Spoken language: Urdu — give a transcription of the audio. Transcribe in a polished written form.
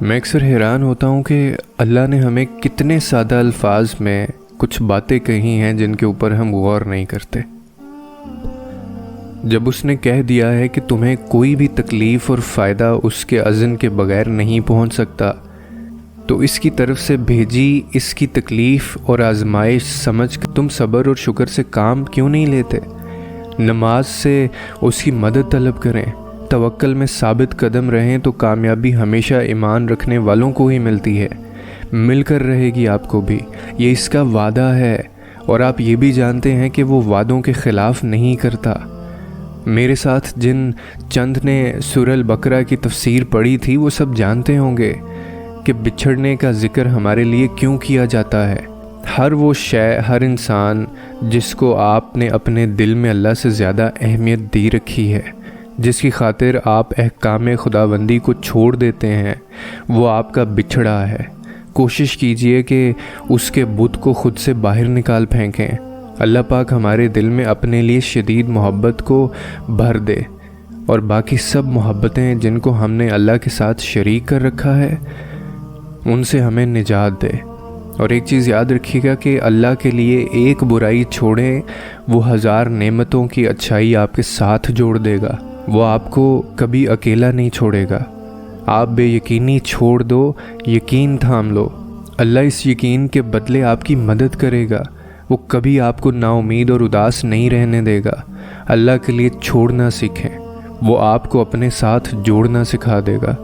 میں اکثر حیران ہوتا ہوں کہ اللہ نے ہمیں کتنے سادہ الفاظ میں کچھ باتیں کہی ہیں جن کے اوپر ہم غور نہیں کرتے۔ جب اس نے کہہ دیا ہے کہ تمہیں کوئی بھی تکلیف اور فائدہ اس کے اذن کے بغیر نہیں پہنچ سکتا، تو اس کی طرف سے بھیجی اس کی تکلیف اور آزمائش سمجھ کر تم صبر اور شکر سے کام کیوں نہیں لیتے؟ نماز سے اس کی مدد طلب کریں، توکل میں ثابت قدم رہیں تو کامیابی ہمیشہ ایمان رکھنے والوں کو ہی ملتی ہے، مل کر رہے گی آپ کو بھی، یہ اس کا وعدہ ہے، اور آپ یہ بھی جانتے ہیں کہ وہ وعدوں کے خلاف نہیں کرتا۔ میرے ساتھ جن چند نے سورہ البقرہ کی تفسیر پڑھی تھی وہ سب جانتے ہوں گے کہ بچھڑنے کا ذکر ہمارے لیے کیوں کیا جاتا ہے۔ ہر وہ شے، ہر انسان جس کو آپ نے اپنے دل میں اللہ سے زیادہ اہمیت دی رکھی ہے، جس کی خاطر آپ احکام خداوندی کو چھوڑ دیتے ہیں، وہ آپ کا بچھڑا ہے۔ کوشش کیجئے کہ اس کے بت کو خود سے باہر نکال پھینکیں۔ اللہ پاک ہمارے دل میں اپنے لیے شدید محبت کو بھر دے، اور باقی سب محبتیں جن کو ہم نے اللہ کے ساتھ شریک کر رکھا ہے ان سے ہمیں نجات دے۔ اور ایک چیز یاد رکھیے گا کہ اللہ کے لیے ایک برائی چھوڑیں، وہ 1000 نعمتوں کی اچھائی آپ کے ساتھ جوڑ دے گا۔ وہ آپ کو کبھی اکیلا نہیں چھوڑے گا۔ آپ بے یقینی چھوڑ دو، یقین تھام لو، اللہ اس یقین کے بدلے آپ کی مدد کرے گا۔ وہ کبھی آپ کو نا امید اور اداس نہیں رہنے دے گا۔ اللہ کے لیے چھوڑنا سیکھیں، وہ آپ کو اپنے ساتھ جوڑنا سکھا دے گا۔